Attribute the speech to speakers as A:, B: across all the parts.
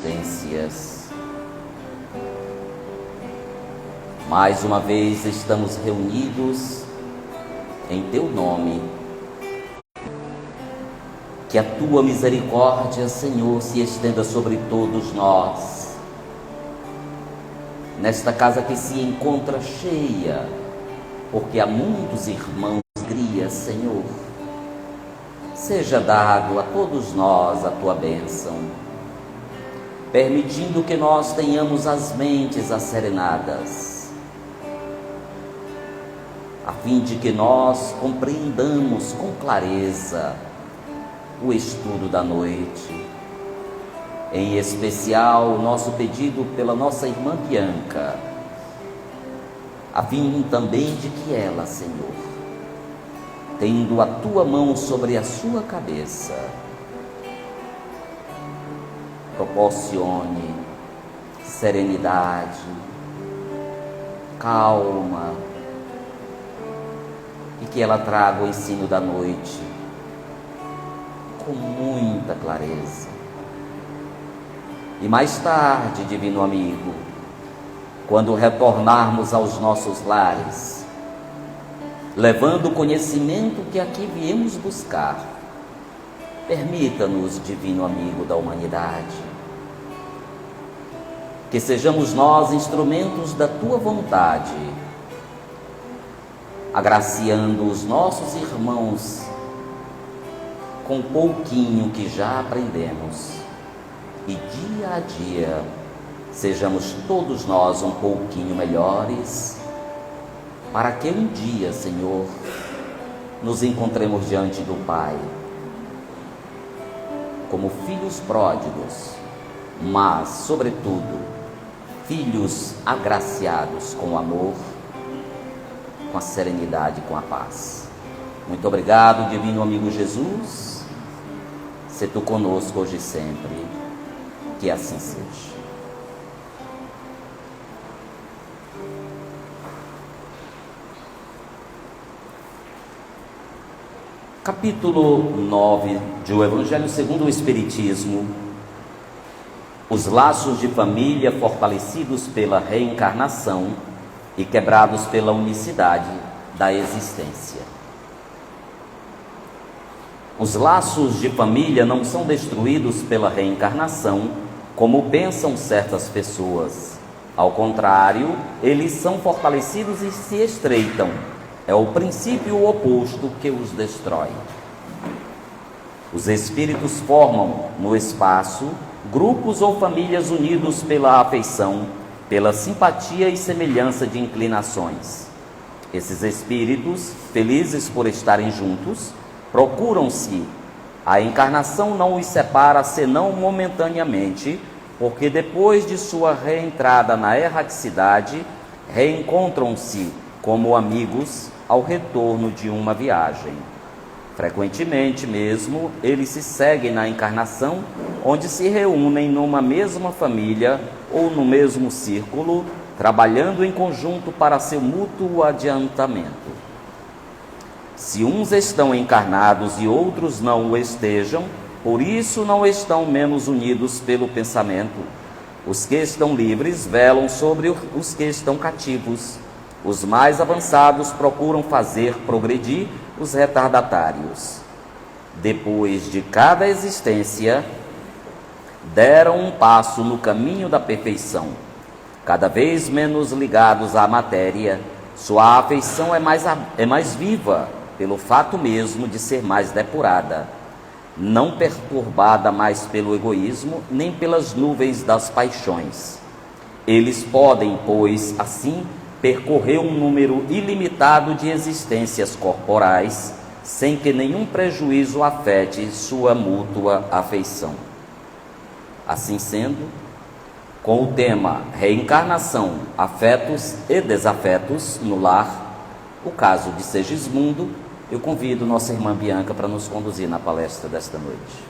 A: existências. Mais uma vez estamos reunidos em Teu nome. Que a Tua misericórdia, Senhor, se estenda sobre todos nós. Nesta casa que se encontra cheia, porque há muitos irmãos de alegria, Senhor. Seja dado a todos nós a Tua bênção, permitindo que nós tenhamos as mentes asserenadas, a fim de que nós compreendamos com clareza o estudo da noite, em especial o nosso pedido pela nossa irmã Bianca, a fim também de que ela, Senhor, tendo a Tua mão sobre a sua cabeça, proporcione serenidade, calma, e que ela traga o ensino da noite com muita clareza. E mais tarde, divino amigo, quando retornarmos aos nossos lares, levando o conhecimento que aqui viemos buscar, permita-nos, divino amigo da humanidade, que sejamos nós instrumentos da Tua vontade, agraciando os nossos irmãos com o pouquinho que já aprendemos, e dia a dia sejamos todos nós um pouquinho melhores, para que um dia, Senhor, nos encontremos diante do Pai como filhos pródigos, mas, sobretudo, filhos agraciados com o amor, com a serenidade e com a paz. Muito obrigado, divino amigo Jesus. Se Tu conosco hoje e sempre, que assim seja. Capítulo 9 do Evangelho segundo o Espiritismo. Os laços de família fortalecidos pela reencarnação e quebrados pela unicidade da existência. Os laços de família não são destruídos pela reencarnação, como pensam certas pessoas. Ao contrário, eles são fortalecidos e se estreitam. É o princípio oposto que os destrói. Os espíritos formam, no espaço, grupos ou famílias unidos pela afeição, pela simpatia e semelhança de inclinações. Esses espíritos, felizes por estarem juntos, procuram-se. A encarnação não os separa senão momentaneamente, porque depois de sua reentrada na erraticidade, reencontram-se como amigos ao retorno de uma viagem. Frequentemente mesmo, eles se seguem na encarnação, onde se reúnem numa mesma família ou no mesmo círculo, trabalhando em conjunto para seu mútuo adiantamento. Se uns estão encarnados e outros não o estejam, por isso não estão menos unidos pelo pensamento. Os que estão livres velam sobre os que estão cativos. Os mais avançados procuram fazer progredir os retardatários. Depois de cada existência, deram um passo no caminho da perfeição. Cada vez menos ligados à matéria, sua afeição é mais viva, pelo fato mesmo de ser mais depurada, não perturbada mais pelo egoísmo, nem pelas nuvens das paixões. Eles podem, pois, assim, percorrer um número ilimitado de existências corporais, sem que nenhum prejuízo afete sua mútua afeição. Assim sendo, com o tema reencarnação, afetos e desafetos no lar, o caso de Segismundo, eu convido nossa irmã Bianca para nos conduzir na palestra desta noite.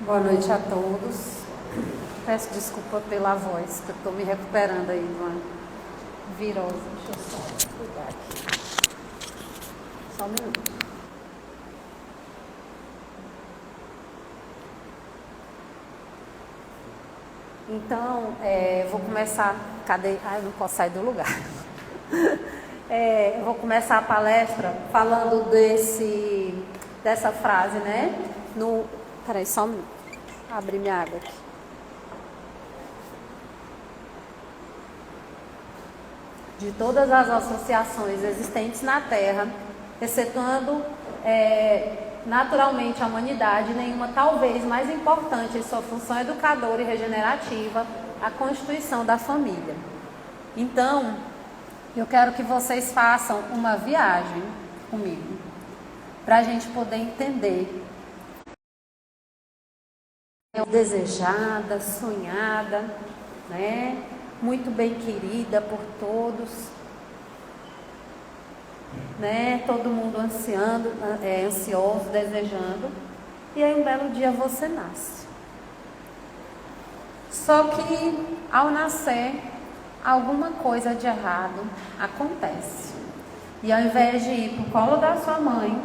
B: Boa noite a todos. Peço desculpa pela voz, que eu estou me recuperando aí de uma virose. Deixa eu só cuidar aqui. Só um minuto. Então, vou começar... Cadê? Eu não posso sair do lugar. Eu vou começar a palestra falando dessa frase, né? Peraí, só um minuto. Abrir minha água aqui. De todas as associações existentes na Terra, excetuando naturalmente a humanidade, nenhuma talvez mais importante em sua função educadora e regenerativa, a constituição da família. Então, eu quero que vocês façam uma viagem comigo, para a gente poder entender. Desejada, sonhada, né? Muito bem querida por todos, né? Todo mundo ansioso, desejando. E aí um belo dia você nasce. Só que ao nascer, alguma coisa de errado acontece. E ao invés de ir para o colo da sua mãe,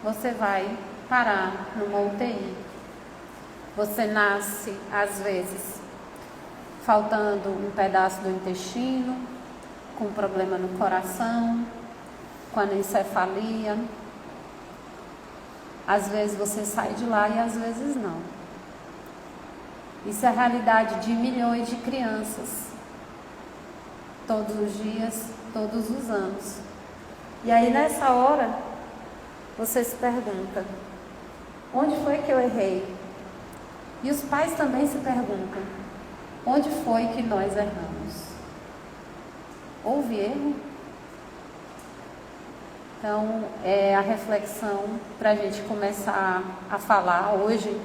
B: você vai parar numa UTI. Você nasce, às vezes, faltando um pedaço do intestino, com problema no coração, com anencefalia. Às vezes você sai de lá e às vezes não. Isso é a realidade de milhões de crianças, todos os dias, todos os anos. E aí nessa hora, você se pergunta, onde foi que eu errei? E os pais também se perguntam, onde foi que nós erramos? Houve erro? Então, é a reflexão para a gente começar a falar hoje,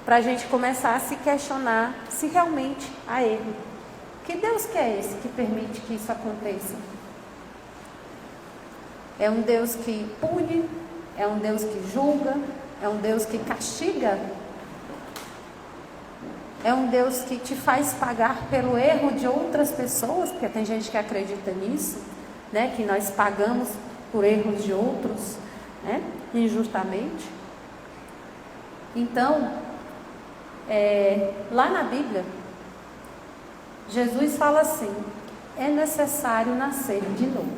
B: para a gente começar a se questionar se realmente há erro. Que Deus que é esse que permite que isso aconteça? É um Deus que pune? É um Deus que julga? É um Deus que castiga? É um Deus que te faz pagar pelo erro de outras pessoas? Porque tem gente que acredita nisso, né? Que nós pagamos por erros de outros, né? Injustamente. Então, lá na Bíblia, Jesus fala assim, é necessário nascer de novo.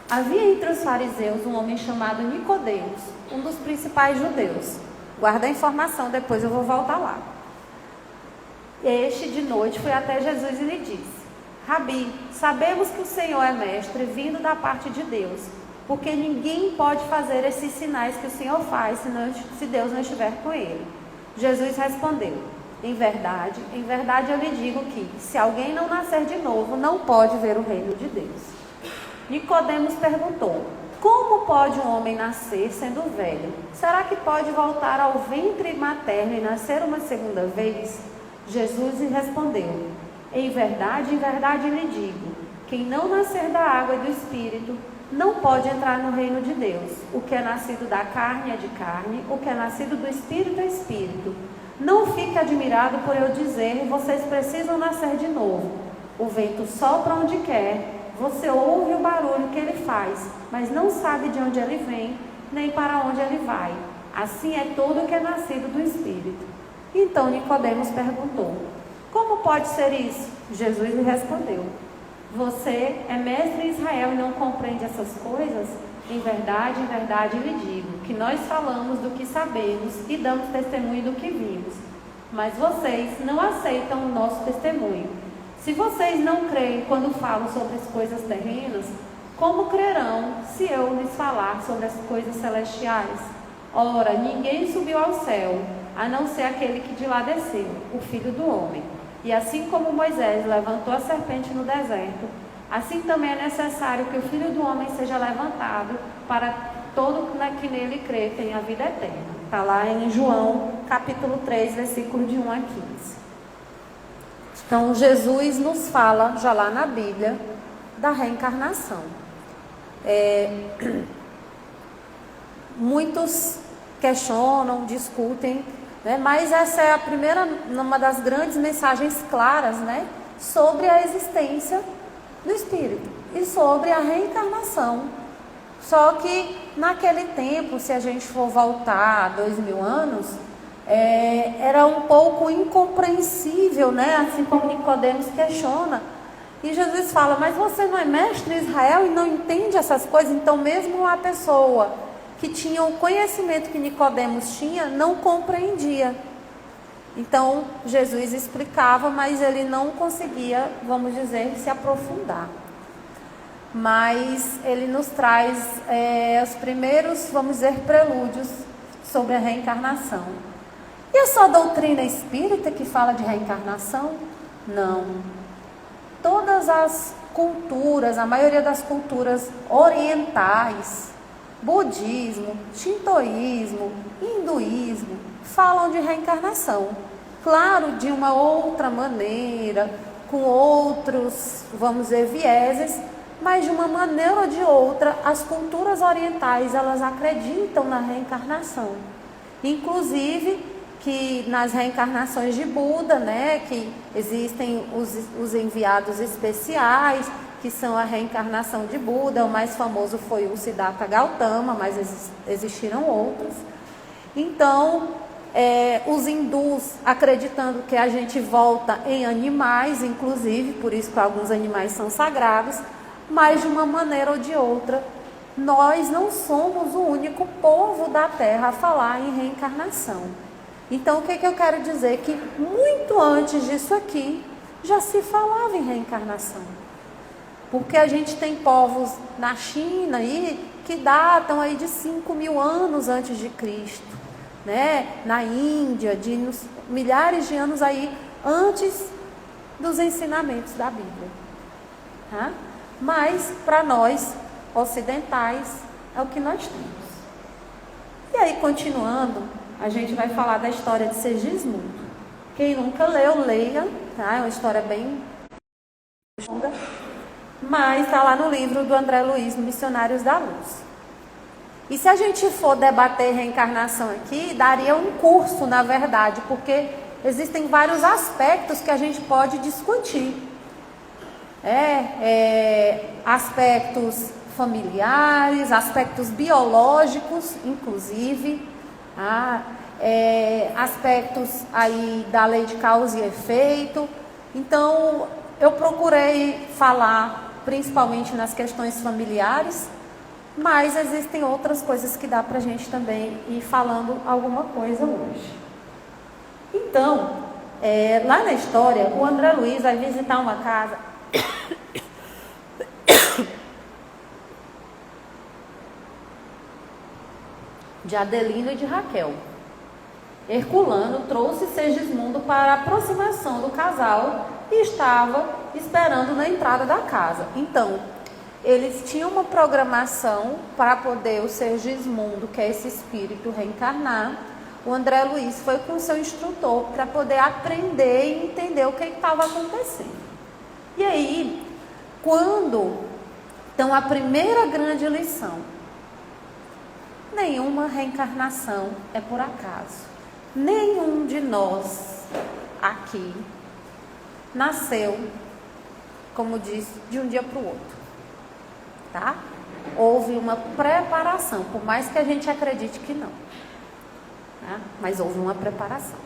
B: Havia entre os fariseus um homem chamado Nicodemos, um dos principais judeus. Guarda a informação, depois eu vou voltar lá. Este de noite foi até Jesus e lhe disse, Rabi, sabemos que o Senhor é mestre vindo da parte de Deus, porque ninguém pode fazer esses sinais que o Senhor faz se Deus não estiver com ele. Jesus respondeu, em verdade eu lhe digo que, se alguém não nascer de novo, não pode ver o reino de Deus. Nicodemos perguntou, como pode um homem nascer sendo velho? Será que pode voltar ao ventre materno e nascer uma segunda vez? Jesus lhe respondeu, em verdade lhe digo, quem não nascer da água e do Espírito, não pode entrar no reino de Deus. O que é nascido da carne é de carne, o que é nascido do Espírito é Espírito. Não fique admirado por eu dizer, vocês precisam nascer de novo. O vento sopra onde quer, você ouve o barulho que ele faz, mas não sabe de onde ele vem, nem para onde ele vai. Assim é todo o que é nascido do Espírito. Então Nicodemos perguntou, como pode ser isso? Jesus lhe respondeu, você é mestre em Israel e não compreende essas coisas? Em verdade lhe digo, que nós falamos do que sabemos e damos testemunho do que vimos, mas vocês não aceitam o nosso testemunho. Se vocês não creem quando falo sobre as coisas terrenas, como crerão se eu lhes falar sobre as coisas celestiais? Ora, ninguém subiu ao céu, a não ser aquele que de lá desceu, o Filho do Homem. E assim como Moisés levantou a serpente no deserto, assim também é necessário que o Filho do Homem seja levantado, para todo que nele crê tenha a vida eterna. Está lá em João, capítulo 3, versículo de 1 a 15. Então, Jesus nos fala, já lá na Bíblia, da reencarnação. Muitos questionam, discutem, né? Mas essa é a primeira, uma das grandes mensagens claras, né? Sobre a existência do Espírito e sobre a reencarnação. Só que naquele tempo, se a gente for voltar 2000 anos, era um pouco incompreensível, né? Assim como Nicodemos questiona. E Jesus fala, mas você não é mestre em Israel e não entende essas coisas? Então mesmo uma pessoa que tinha o conhecimento que Nicodemos tinha, não compreendia. Então Jesus explicava, mas ele não conseguia, vamos dizer, se aprofundar. Mas ele nos traz os primeiros, vamos dizer, prelúdios sobre a reencarnação. E é só a doutrina espírita que fala de reencarnação? Não. Todas as culturas, a maioria das culturas orientais, budismo, shintoísmo, hinduísmo, falam de reencarnação. Claro, de uma outra maneira, com outros, vamos dizer, vieses, mas de uma maneira ou de outra, as culturas orientais, elas acreditam na reencarnação. Inclusive, que nas reencarnações de Buda, né, que existem os enviados especiais, que são a reencarnação de Buda. O mais famoso foi o Siddhartha Gautama, mas existiram outros. Então, os hindus acreditando que a gente volta em animais, inclusive, por isso que alguns animais são sagrados, mas de uma maneira ou de outra, nós não somos o único povo da Terra a falar em reencarnação. Então, o que eu quero dizer? Que muito antes disso aqui, já se falava em reencarnação. Porque a gente tem povos na China aí, que datam aí de 5.000 anos antes de Cristo. Né? Na Índia, de milhares de anos aí, antes dos ensinamentos da Bíblia. Tá? Mas, para nós, ocidentais, é o que nós temos. E aí, continuando, a gente vai falar da história de Segismundo. Quem nunca leu, leia, tá? É uma história bem longa, mas está lá no livro do André Luiz, Missionários da Luz. E se a gente for debater reencarnação aqui, daria um curso, na verdade, porque existem vários aspectos que a gente pode discutir. Aspectos familiares, aspectos biológicos, inclusive, aspectos aí da lei de causa e efeito. Então, eu procurei falar principalmente nas questões familiares, mas existem outras coisas que dá pra gente também ir falando alguma coisa hoje. Então, lá na história, o André Luiz vai visitar uma casa de Adelino e de Raquel. Herculano trouxe Segismundo para a aproximação do casal e estava esperando na entrada da casa. Então, eles tinham uma programação para poder o Segismundo, que é esse espírito, reencarnar. O André Luiz foi com o seu instrutor para poder aprender e entender o que estava acontecendo. E aí, então, a primeira grande lição: nenhuma reencarnação é por acaso. Nenhum de nós aqui nasceu, como diz, de um dia para o outro. Tá? Houve uma preparação, por mais que a gente acredite que não. Tá? Mas houve uma preparação.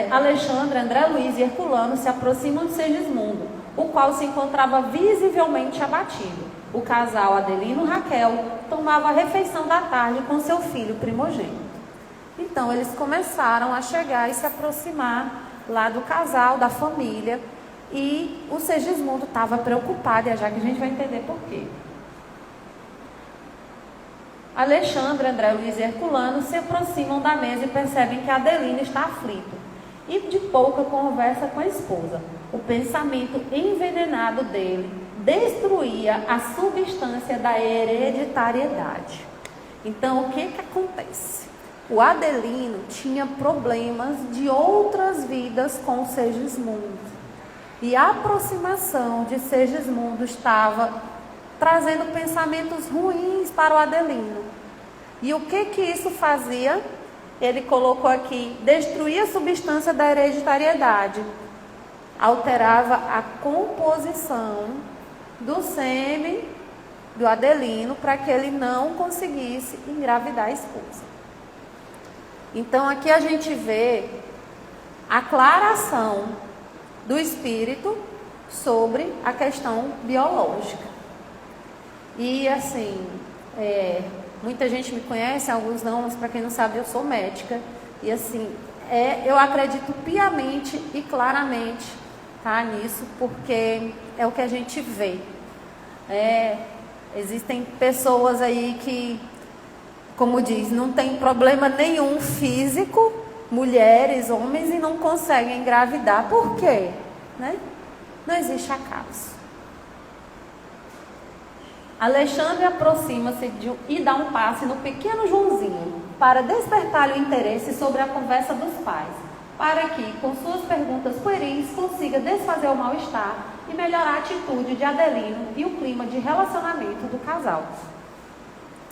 B: Alexandre, André Luiz e Herculano se aproximam de Segismundo, o qual se encontrava visivelmente abatido. O casal Adelino e Raquel tomava a refeição da tarde com seu filho primogênito. Então, eles começaram a chegar e se aproximar lá do casal, da família, e o Segismundo estava preocupado, e já que a gente vai entender por quê. Alexandre, André Luiz e Herculano se aproximam da mesa e percebem que Adelino está aflito e de pouca conversa com a esposa. O pensamento envenenado dele destruía a substância da hereditariedade. Então, o que acontece? O Adelino tinha problemas de outras vidas com o Segismundo. E a aproximação de Segismundo estava trazendo pensamentos ruins para o Adelino. E o que isso fazia? Ele colocou aqui: destruía a substância da hereditariedade. Alterava a composição do sêmen do Adelino para que ele não conseguisse engravidar a esposa. Então aqui a gente vê a aclaração do espírito sobre a questão biológica. E assim, muita gente me conhece, alguns não, mas para quem não sabe, eu sou médica. E assim, eu acredito piamente e claramente, tá, nisso, porque é o que a gente vê. Existem pessoas aí que, como diz, não tem problema nenhum físico, mulheres, homens, e não conseguem engravidar. Por quê? Né? Não existe acaso. Alexandre aproxima-se e dá um passe no pequeno Joãozinho para despertar-lhe o interesse sobre a conversa dos pais, para que, com suas perguntas pueris, consiga desfazer o mal-estar e melhorar a atitude de Adelino e o clima de relacionamento do casal.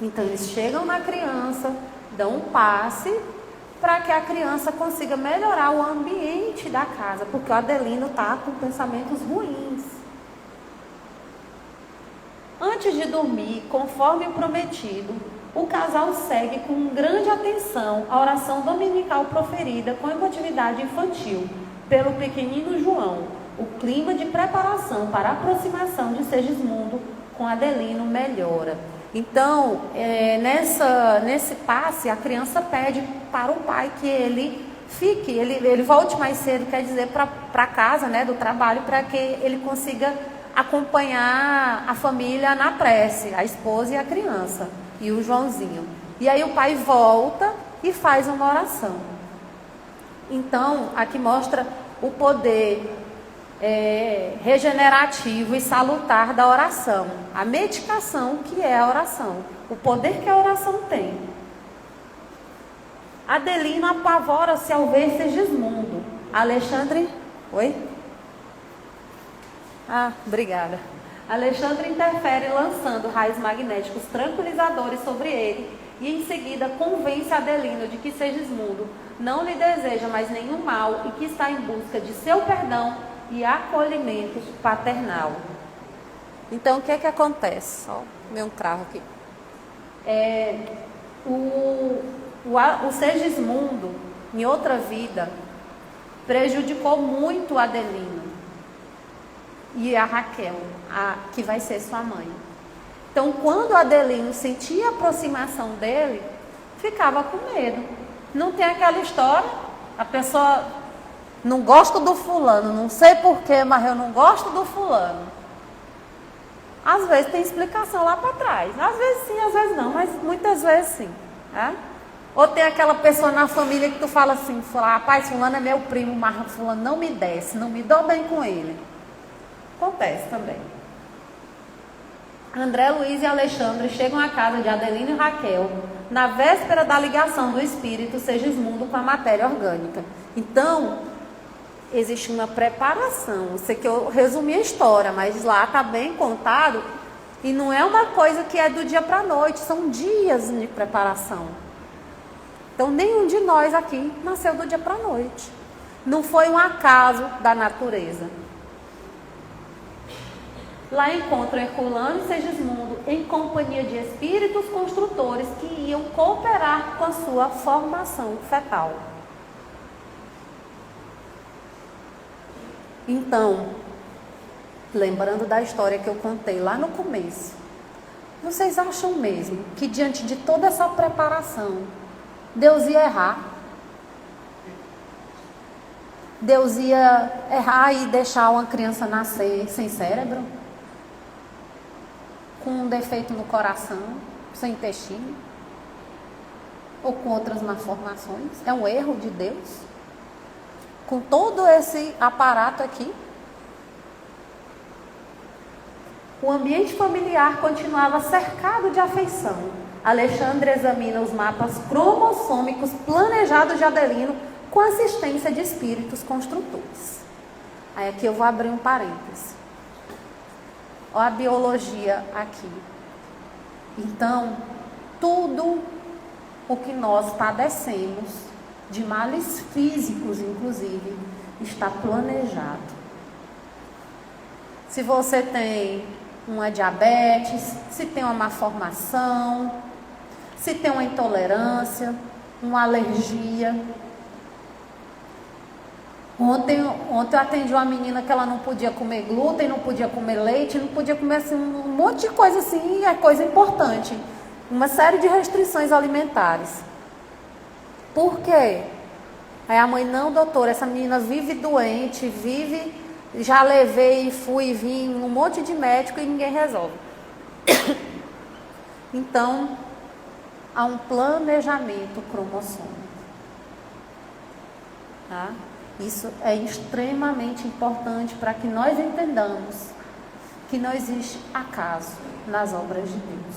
B: Então eles chegam na criança, dão um passe para que a criança consiga melhorar o ambiente da casa, porque o Adelino está com pensamentos ruins. Antes de dormir, conforme o prometido, o casal segue com grande atenção a oração dominical proferida com emotividade infantil pelo pequenino João. O clima de preparação para a aproximação de Segismundo com Adelino melhora. Então, nesse passe, a criança pede para o pai que ele fique, ele volte mais cedo, quer dizer, para casa, né, do trabalho, para que ele consiga acompanhar a família na prece, a esposa e a criança, e o Joãozinho. E aí o pai volta e faz uma oração. Então, aqui mostra o poder regenerativo e salutar da oração, a medicação que é a oração, o poder que a oração tem. Adelino apavora-se ao ver Segismundo. Alexandre... Oi? Obrigada. Alexandre interfere lançando raios magnéticos tranquilizadores sobre ele e em seguida convence Adelino de que Segismundo não lhe deseja mais nenhum mal e que está em busca de seu perdão e acolhimento paternal. Então o que é que acontece? Só meu cravo aqui. O Segismundo, em outra vida, prejudicou muito Adelino e a Raquel, que vai ser sua mãe. Então, quando Adelino sentia a aproximação dele, ficava com medo. Não tem aquela história, a pessoa não gosta do fulano, não sei porquê, mas eu não gosto do fulano. Às vezes tem explicação lá para trás. Às vezes sim, às vezes não, mas muitas vezes sim. Né? Ou tem aquela pessoa na família que tu fala assim, rapaz, fulano é meu primo, mas fulano não me desce, não me dou bem com ele. Acontece também. André Luiz e Alexandre chegam à casa de Adelino e Raquel na véspera da ligação do espírito Segismundo com a matéria orgânica. Então, existe uma preparação. Sei que eu resumi a história, mas lá está bem contado. E não é uma coisa que é do dia para a noite, são dias de preparação. Então, nenhum de nós aqui nasceu do dia para a noite. Não foi um acaso da natureza. Lá encontram Herculano e Segismundo em companhia de espíritos construtores que iam cooperar com a sua formação fetal. Então, lembrando da história que eu contei lá no começo, vocês acham mesmo que diante de toda essa preparação, Deus ia errar? Deus ia errar e deixar uma criança nascer sem cérebro? Com um defeito no coração, sem intestino? Ou com outras malformações? É um erro de Deus? Com todo esse aparato aqui? O ambiente familiar continuava cercado de afeição. Alexandre examina os mapas cromossômicos planejados de Adelino com assistência de espíritos construtores. Aí aqui eu vou abrir um parêntese. Olha a biologia aqui. Então, tudo o que nós padecemos, de males físicos inclusive, está planejado. Se você tem uma diabetes, se tem uma malformação, se tem uma intolerância, uma alergia. Ontem eu atendi uma menina que ela não podia comer glúten, não podia comer leite, não podia comer assim, um monte de coisa assim, é coisa importante. Uma série de restrições alimentares. Por quê? Aí a mãe, não, doutora, essa menina vive doente, já levei, fui e vim, um monte de médico e ninguém resolve. Então, há um planejamento cromossômico. Tá? Isso é extremamente importante para que nós entendamos que não existe acaso nas obras de Deus.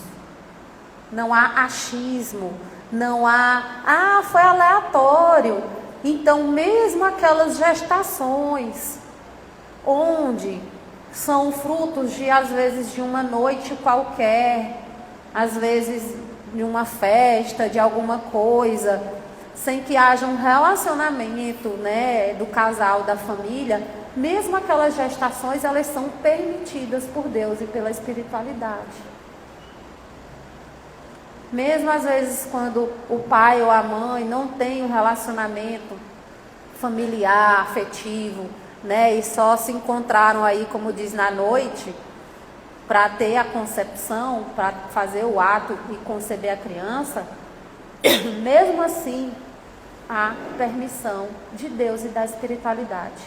B: Não há achismo, não há, foi aleatório. Então, mesmo aquelas gestações, onde são frutos de, às vezes, de uma noite qualquer, às vezes de uma festa, de alguma coisa, sem que haja um relacionamento, né, do casal, da família, mesmo aquelas gestações, elas são permitidas por Deus e pela espiritualidade. Mesmo às vezes quando o pai ou a mãe não tem um relacionamento familiar, afetivo, né, e só se encontraram aí, como diz, na noite, para ter a concepção, para fazer o ato e conceber a criança, mesmo assim, há permissão de Deus e da espiritualidade.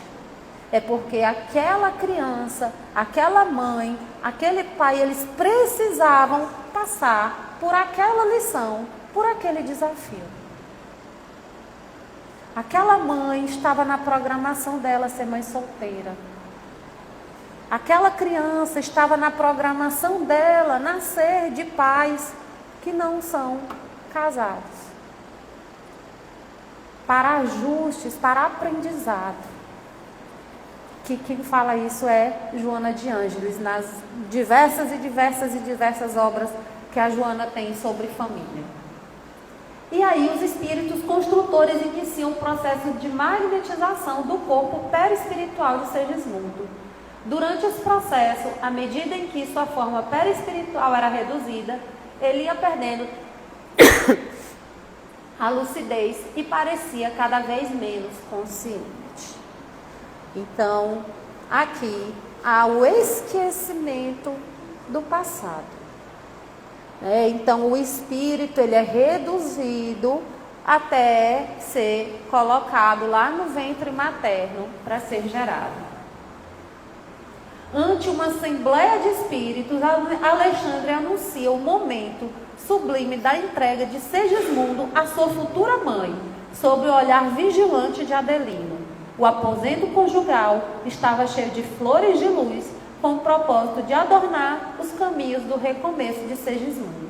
B: É porque aquela criança, aquela mãe, aquele pai, eles precisavam passar por aquela lição, por aquele desafio. Aquela mãe estava na programação dela ser mãe solteira. Aquela criança estava na programação dela nascer de pais que não são casados. Para ajustes, para aprendizado. Que quem fala isso é Joana de Ângeles, nas diversas obras que a Joana tem sobre família. E aí os espíritos construtores iniciam o processo de magnetização do corpo perispiritual de Segismundo. Durante esse processo, à medida em que sua forma perispiritual era reduzida, ele ia perdendo a lucidez e parecia cada vez menos consciente. Então, aqui há o esquecimento do passado. Então, o espírito ele é reduzido até ser colocado lá no ventre materno para ser gerado. Ante uma assembleia de espíritos, Alexandre anuncia o momento sublime da entrega de Segismundo à sua futura mãe, sob o olhar vigilante de Adelino. O aposento conjugal estava cheio de flores de luz, com o propósito de adornar os caminhos do recomeço de Segismundo.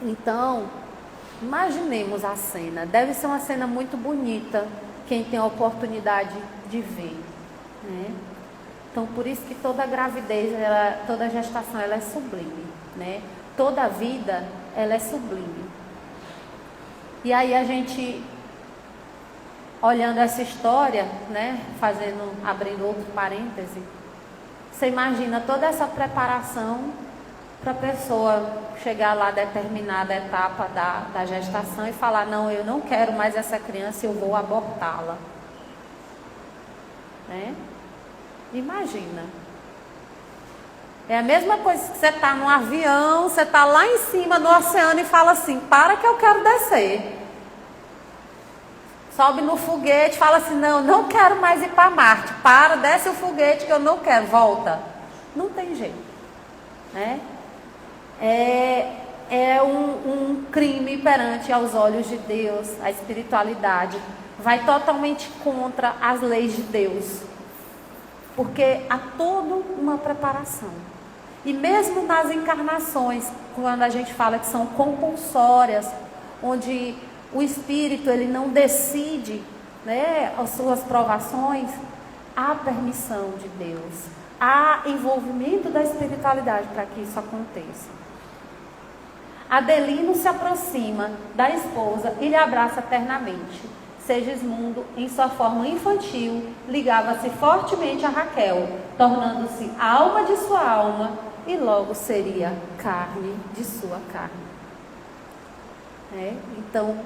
B: Então, imaginemos a cena. Deve ser uma cena muito bonita, quem tem a oportunidade de ver, né? Então, por isso que toda gravidez, toda gestação, ela é sublime, né? Toda vida, ela é sublime. E aí a gente, olhando essa história, né, abrindo outro parêntese, você imagina toda essa preparação para a pessoa chegar lá a determinada etapa da gestação e falar, não, eu não quero mais essa criança, eu vou abortá-la. Né? Imagina. É a mesma coisa que você está num avião, você está lá em cima no oceano e fala assim, para que eu quero descer. Sobe no foguete e fala assim, não quero mais ir para Marte. Para, desce o foguete que eu não quero, volta. Não tem jeito. Né? É um crime perante aos olhos de Deus, a espiritualidade. Vai totalmente contra as leis de Deus. Porque há toda uma preparação. E mesmo nas encarnações, quando a gente fala que são compulsórias, onde o espírito ele não decide, né, as suas provações, há permissão de Deus, há envolvimento da espiritualidade para que isso aconteça. Adelino se aproxima da esposa e lhe abraça ternamente. Segismundo, em sua forma infantil, ligava-se fortemente a Raquel, tornando-se a alma de sua alma e logo seria carne de sua carne. Então,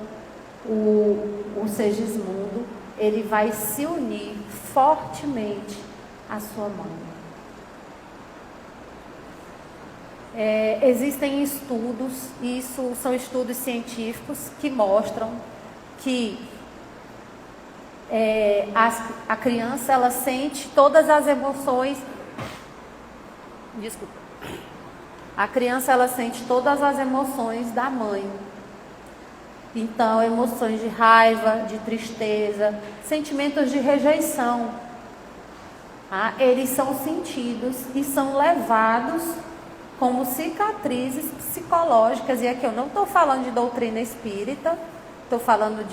B: o Segismundo, ele vai se unir fortemente à sua mãe. Existem estudos, e isso são estudos científicos, que mostram que a criança, ela sente todas as emoções. Desculpa. A criança, ela sente todas as emoções da mãe. Então, emoções de raiva, de tristeza, sentimentos de rejeição, eles são sentidos e são levados como cicatrizes psicológicas. E aqui eu não estou falando de doutrina espírita, estou falando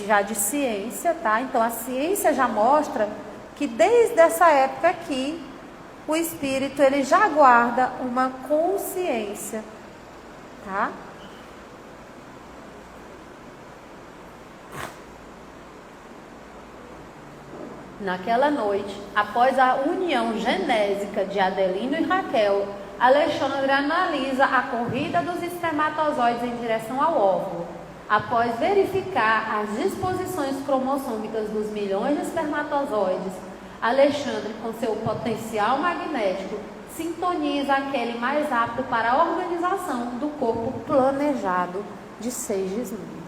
B: já de ciência, tá? Então, a ciência já mostra que desde essa época aqui, o espírito, ele já guarda uma consciência, tá? Naquela noite, após a união genésica de Adelino e Raquel, Alexandre analisa a corrida dos espermatozoides em direção ao óvulo. Após verificar as disposições cromossômicas dos milhões de espermatozoides, Alexandre, com seu potencial magnético, sintoniza aquele mais apto para a organização do corpo planejado de Segismundo.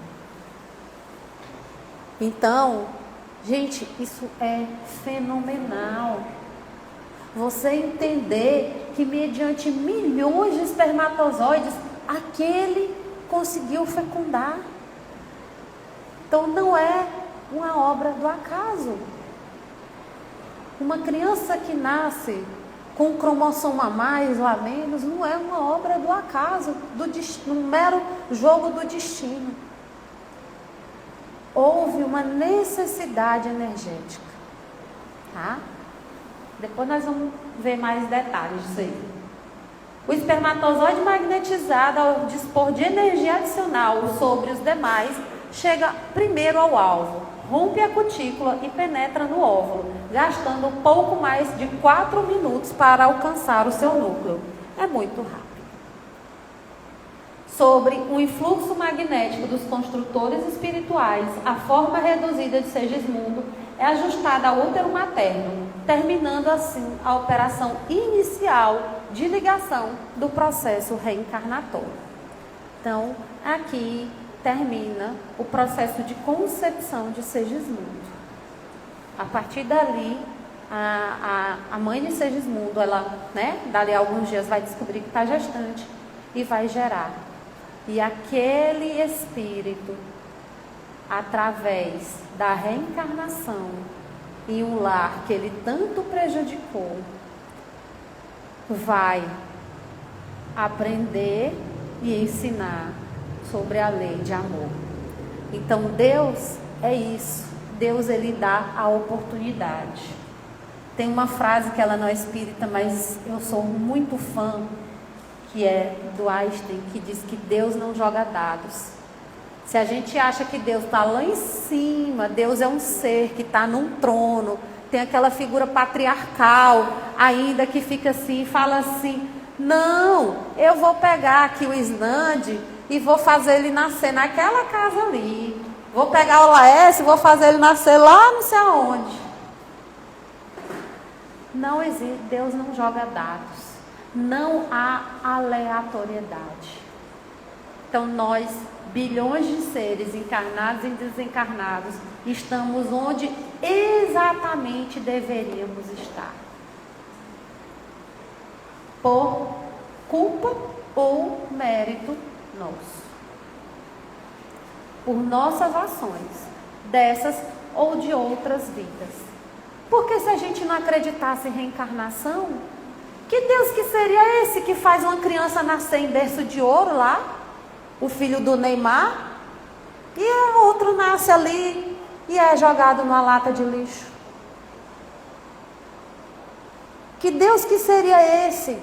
B: Então, gente, isso é fenomenal. Você entender que mediante milhões de espermatozoides, aquele conseguiu fecundar. Então não é uma obra do acaso. Uma criança que nasce com um cromossomo a mais ou a menos, não é uma obra do acaso, um mero jogo do destino. Houve uma necessidade energética, tá? Depois nós vamos ver mais detalhes disso aí. O espermatozoide magnetizado, ao dispor de energia adicional sobre os demais, chega primeiro ao alvo, rompe a cutícula e penetra no óvulo, gastando pouco mais de 4 minutos para alcançar o seu núcleo. É muito rápido. Sobre o influxo magnético dos construtores espirituais, a forma reduzida de Segismundo é ajustada ao útero materno, terminando assim a operação inicial de ligação do processo reencarnatório. Então, aqui termina o processo de concepção de Segismundo. A partir dali, a mãe de Segismundo, ela, dali a alguns dias vai descobrir que está gestante e vai gerar. E aquele espírito, através da reencarnação em um lar que ele tanto prejudicou, vai aprender e ensinar sobre a lei de amor. Então Deus é isso. Deus, ele dá a oportunidade. Tem uma frase que ela não é espírita, mas eu sou muito fã, que é do Einstein, que diz que Deus não joga dados. Se a gente acha que Deus está lá em cima, Deus é um ser que está num trono, tem aquela figura patriarcal ainda que fica assim, fala assim: não, eu vou pegar aqui o Isnande e vou fazer ele nascer naquela casa ali. Vou pegar o Laércio e vou fazer ele nascer lá não sei aonde. Não existe, Deus não joga dados. Não há aleatoriedade. Então nós, bilhões de seres encarnados e desencarnados, estamos onde exatamente deveríamos estar. Por culpa ou mérito nosso. Por nossas ações, dessas ou de outras vidas. Porque se a gente não acreditasse em reencarnação, que Deus que seria esse que faz uma criança nascer em berço de ouro lá? O filho do Neymar? E o outro nasce ali e é jogado numa lata de lixo. Que Deus que seria esse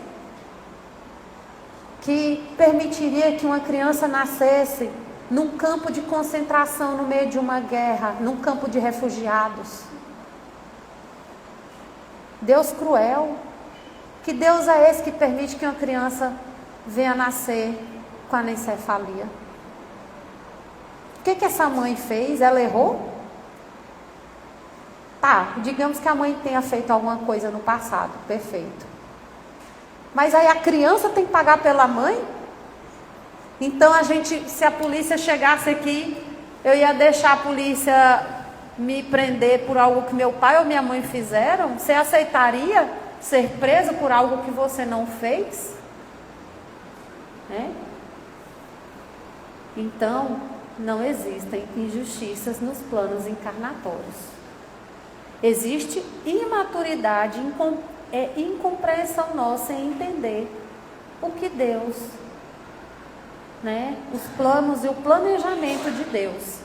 B: que permitiria que uma criança nascesse num campo de concentração no meio de uma guerra, num campo de refugiados? Deus cruel. Que Deus é esse que permite que uma criança venha nascer com anencefalia? O que essa mãe fez? Ela errou? Tá, digamos que a mãe tenha feito alguma coisa no passado, perfeito. Mas aí a criança tem que pagar pela mãe? Então se a polícia chegasse aqui, eu ia deixar a polícia me prender por algo que meu pai ou minha mãe fizeram? Você aceitaria ser preso por algo que você não fez? Então, não existem injustiças nos planos encarnatórios. Existe imaturidade, incompreensão nossa em entender o que Deus, os planos e o planejamento de Deus,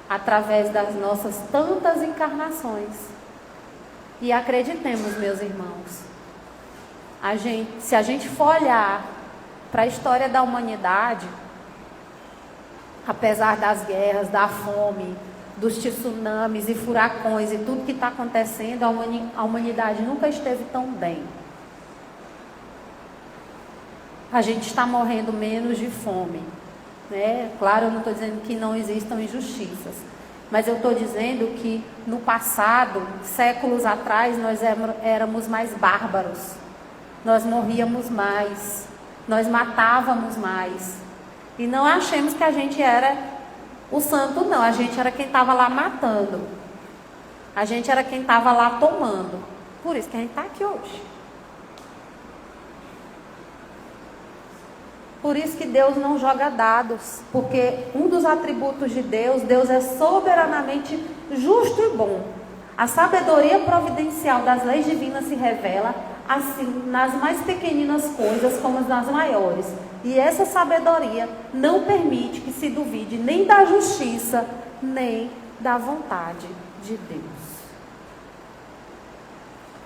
B: através das nossas tantas encarnações. E acreditemos, meus irmãos, se a gente for olhar para a história da humanidade, apesar das guerras, da fome, dos tsunamis e furacões e tudo que está acontecendo, a humanidade nunca esteve tão bem. A gente está morrendo menos de fome, Claro, eu não estou dizendo que não existam injustiças, mas eu estou dizendo que no passado, séculos atrás, nós éramos mais bárbaros, nós morríamos mais, nós matávamos mais, e não achemos que a gente era o santo, não. A gente era quem estava lá matando. A gente era quem estava lá tomando. Por isso que a gente está aqui hoje. Por isso que Deus não joga dados. Porque um dos atributos de Deus é soberanamente justo e bom. A sabedoria providencial das leis divinas se revela assim nas mais pequeninas coisas como nas maiores. E essa sabedoria não permite que se duvide nem da justiça, nem da vontade de Deus.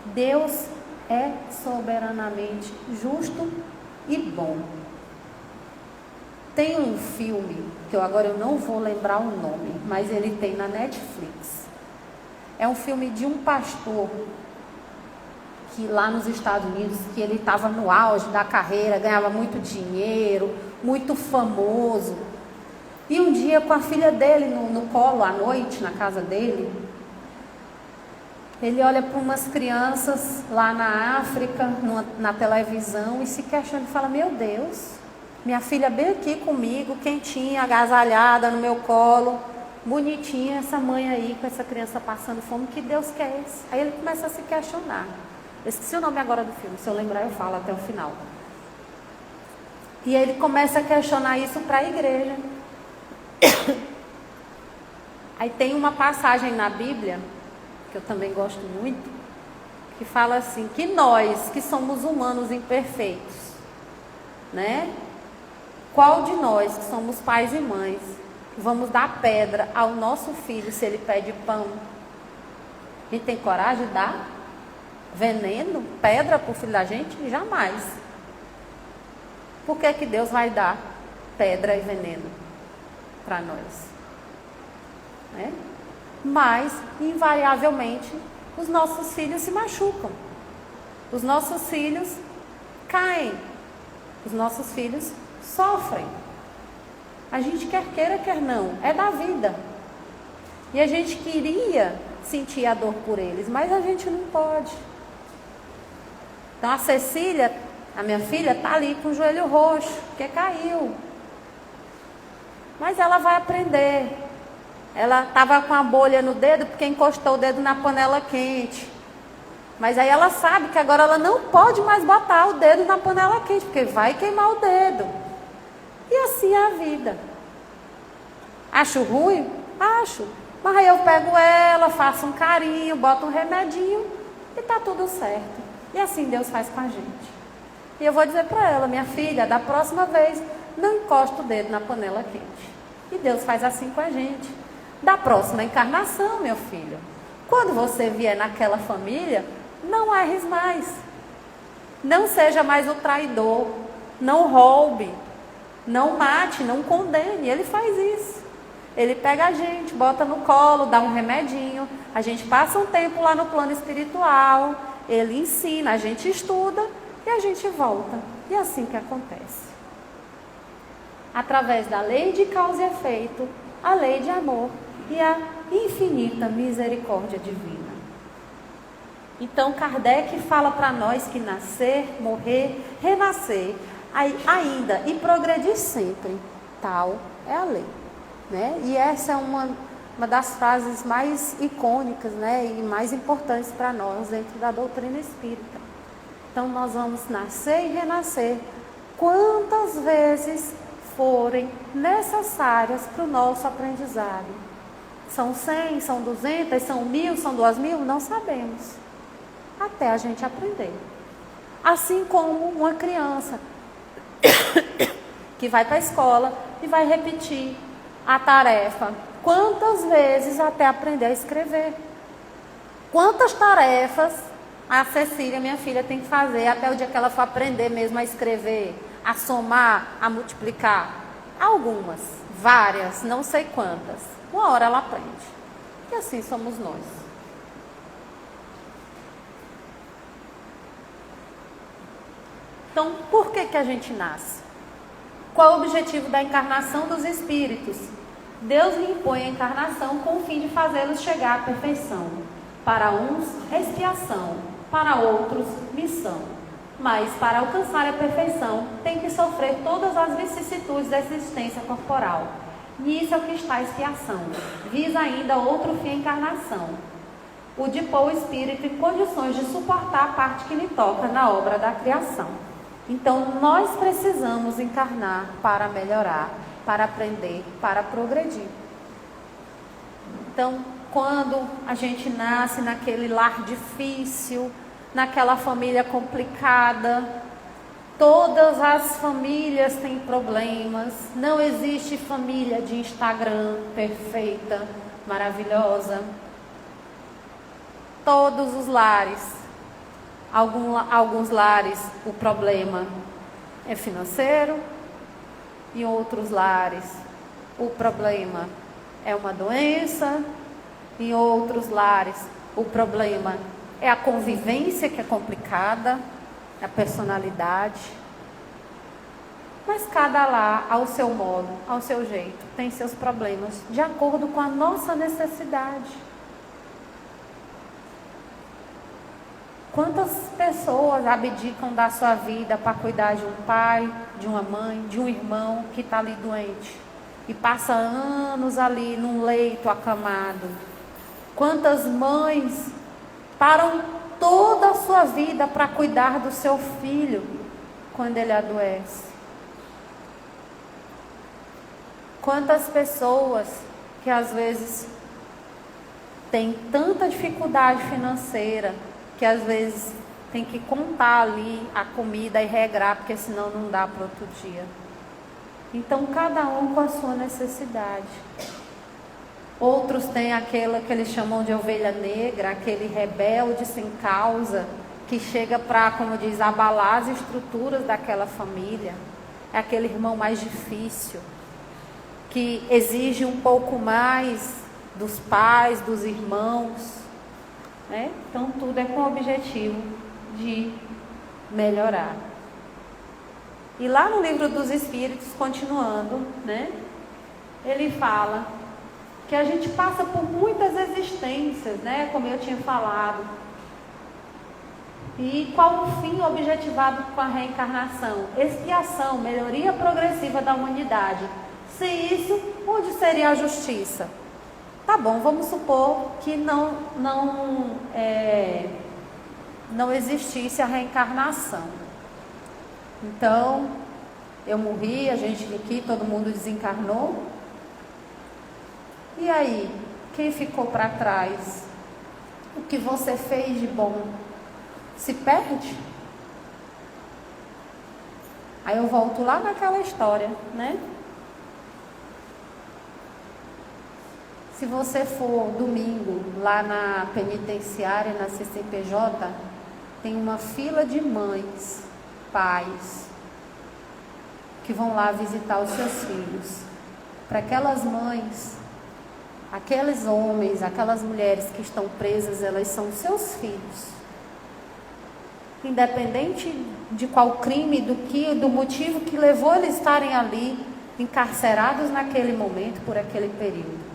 B: Deus é soberanamente justo e bom. Tem um filme, que agora eu não vou lembrar o nome, mas ele tem na Netflix. É um filme de um pastor que lá nos Estados Unidos, que ele estava no auge da carreira, ganhava muito dinheiro, muito famoso. E um dia, com a filha dele no colo, à noite, na casa dele, ele olha para umas crianças lá na África, na televisão, e se questiona e fala: meu Deus, minha filha bem aqui comigo, quentinha, agasalhada no meu colo, bonitinha, essa mãe aí com essa criança passando fome, que Deus quer esse? Aí ele começa a se questionar. Eu esqueci o nome agora do filme, se eu lembrar eu falo até o final. E ele começa a questionar isso para a igreja. Aí tem uma passagem na Bíblia, que eu também gosto muito, que fala assim, que nós, que somos humanos imperfeitos, qual de nós, que somos pais e mães, vamos dar pedra ao nosso filho se ele pede pão? A gente tem coragem de dar veneno, pedra para o filho da gente? Jamais. Por que Deus vai dar pedra e veneno para nós? Mas, invariavelmente, os nossos filhos se machucam. Os nossos filhos caem. Os nossos filhos sofrem. A gente quer queira, quer não. É da vida. E a gente queria sentir a dor por eles, mas a gente não pode. Então a Cecília, a minha filha, está ali com o joelho roxo, porque caiu. Mas ela vai aprender. Ela estava com a bolha no dedo porque encostou o dedo na panela quente. Mas aí ela sabe que agora ela não pode mais botar o dedo na panela quente, porque vai queimar o dedo. E assim é a vida. Acho ruim? Acho. Mas aí eu pego ela, faço um carinho, boto um remedinho e está tudo certo. E assim Deus faz com a gente. E eu vou dizer para ela: minha filha, da próxima vez, não encosta o dedo na panela quente. E Deus faz assim com a gente. Da próxima encarnação, meu filho, quando você vier naquela família, não erres mais. Não seja mais o traidor. Não roube. Não mate, não condene. Ele faz isso. Ele pega a gente, bota no colo, dá um remedinho. A gente passa um tempo lá no plano espiritual. ele ensina, a gente estuda e a gente volta. E é assim que acontece. Através da lei de causa e efeito, a lei de amor e a infinita misericórdia divina. Então Kardec fala para nós que nascer, morrer, renascer, ainda e progredir sempre, tal é a lei, né? E essa é uma das frases mais icônicas, né, e mais importantes para nós dentro da doutrina espírita. Então nós vamos nascer e renascer quantas vezes forem necessárias para o nosso aprendizado. São 100, são 200, são 1000, são 2000? Não sabemos. Até a gente aprender. Assim como uma criança que vai para a escola e vai repetir a tarefa quantas vezes até aprender a escrever. Quantas tarefas a Cecília, minha filha, tem que fazer até o dia que ela for aprender mesmo a escrever, a somar, a multiplicar? Algumas, várias, não sei quantas. Uma hora ela aprende. E assim somos nós. Então, por que a gente nasce? Qual o objetivo da encarnação dos espíritos? Deus lhe impõe a encarnação com o fim de fazê-los chegar à perfeição. Para uns, expiação, para outros, missão. Mas, para alcançar a perfeição, tem que sofrer todas as vicissitudes da existência corporal. Nisso é o que está a expiação. Visa ainda outro fim a encarnação. O de pôr o espírito em condições de suportar a parte que lhe toca na obra da criação. Então, nós precisamos encarnar para melhorar, para aprender, para progredir. Então, quando a gente nasce naquele lar difícil, naquela família complicada, todas as famílias têm problemas, não existe família de Instagram perfeita, maravilhosa. Todos os lares, alguns lares o problema é financeiro, em outros lares o problema é uma doença, em outros lares o problema é a convivência, que é complicada, a personalidade. Mas cada lar, ao seu modo, ao seu jeito, tem seus problemas, de acordo com a nossa necessidade. Quantas pessoas abdicam da sua vida para cuidar de um pai, de uma mãe, de um irmão que está ali doente e passa anos ali num leito acamado? Quantas mães param toda a sua vida para cuidar do seu filho quando ele adoece? Quantas pessoas que às vezes têm tanta dificuldade financeira que às vezes tem que contar ali a comida e regrar, porque senão não dá para outro dia. Então, cada um com a sua necessidade. Outros têm aquela que eles chamam de ovelha negra, aquele rebelde sem causa, que chega para, como diz, abalar as estruturas daquela família. É aquele irmão mais difícil, que exige um pouco mais dos pais, dos irmãos, né? Então tudo é com o objetivo de melhorar. E lá no Livro dos Espíritos, continuando, né, ele fala que a gente passa por muitas existências, né, como eu tinha falado. E qual o fim objetivado com a reencarnação? Expiação, melhoria progressiva da humanidade. Sem isso, onde seria a justiça? Tá bom, vamos supor que não existisse a reencarnação. Então, eu morri, a gente aqui, todo mundo desencarnou. E aí, quem ficou para trás? O que você fez de bom se perde? Aí eu volto lá naquela história, né? Se você for domingo lá na penitenciária, na CCPJ, tem uma fila de mães, pais, que vão lá visitar os seus filhos. Para aquelas mães, aqueles homens, aquelas mulheres que estão presas, elas são seus filhos. independente de qual crime, do motivo que levou eles a estarem ali, encarcerados naquele momento, por aquele período.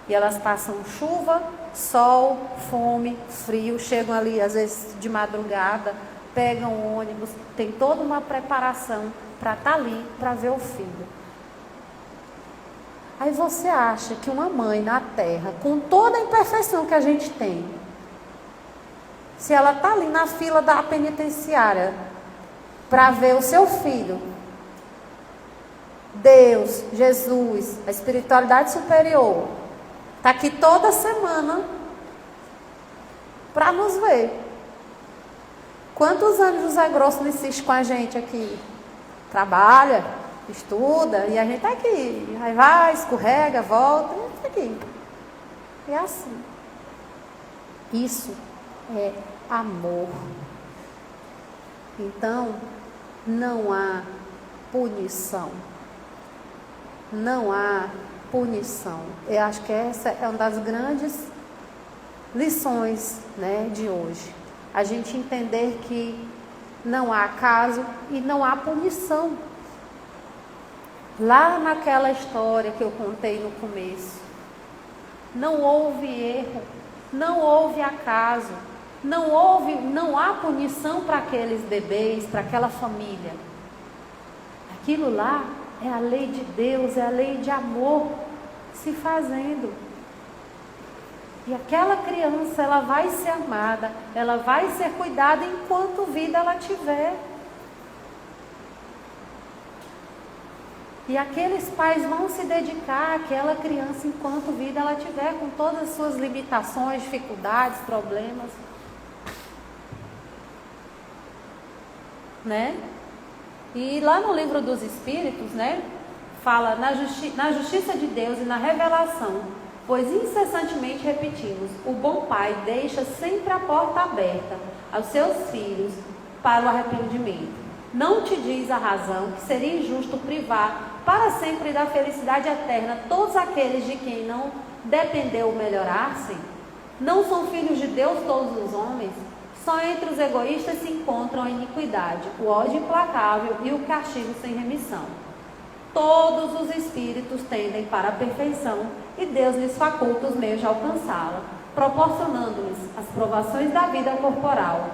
B: E elas passam chuva, sol, fome, frio, chegam ali às vezes de madrugada, pegam o ônibus, tem toda uma preparação para estar ali, para ver o filho. Aí você acha que uma mãe na terra, com toda a imperfeição que a gente tem, se ela está ali na fila da penitenciária para ver o seu filho, Deus, Jesus, a espiritualidade superior, está aqui toda semana para nos ver. Quantos anos José Grosso insiste com a gente aqui? Trabalha, estuda, e a gente está aqui. Aí vai, escorrega, volta, e está aqui. É assim. Isso é amor. Então, não há punição. Não há punição. Eu acho que essa é uma das grandes lições, né, de hoje. A gente entender que não há acaso e não há punição. Lá naquela história que eu contei no começo, não houve erro, não houve acaso, não há punição para aqueles bebês, para aquela família. Aquilo lá é a lei de Deus, é a lei de amor se fazendo. E aquela criança, ela vai ser amada, ela vai ser cuidada enquanto vida ela tiver. E aqueles pais vão se dedicar àquela criança enquanto vida ela tiver, com todas as suas limitações, dificuldades, problemas. Né? E lá no livro dos Espíritos, né, fala na justiça de Deus e na revelação, pois incessantemente repetimos, o bom pai deixa sempre a porta aberta aos seus filhos para o arrependimento. Não te diz a razão que seria injusto privar para sempre da felicidade eterna todos aqueles de quem não dependeu melhorar-se? Não são filhos de Deus todos os homens? Só entre os egoístas se encontram a iniquidade, o ódio implacável e o castigo sem remissão. Todos os espíritos tendem para a perfeição e Deus lhes faculta os meios de alcançá-la, proporcionando-lhes as provações da vida corporal.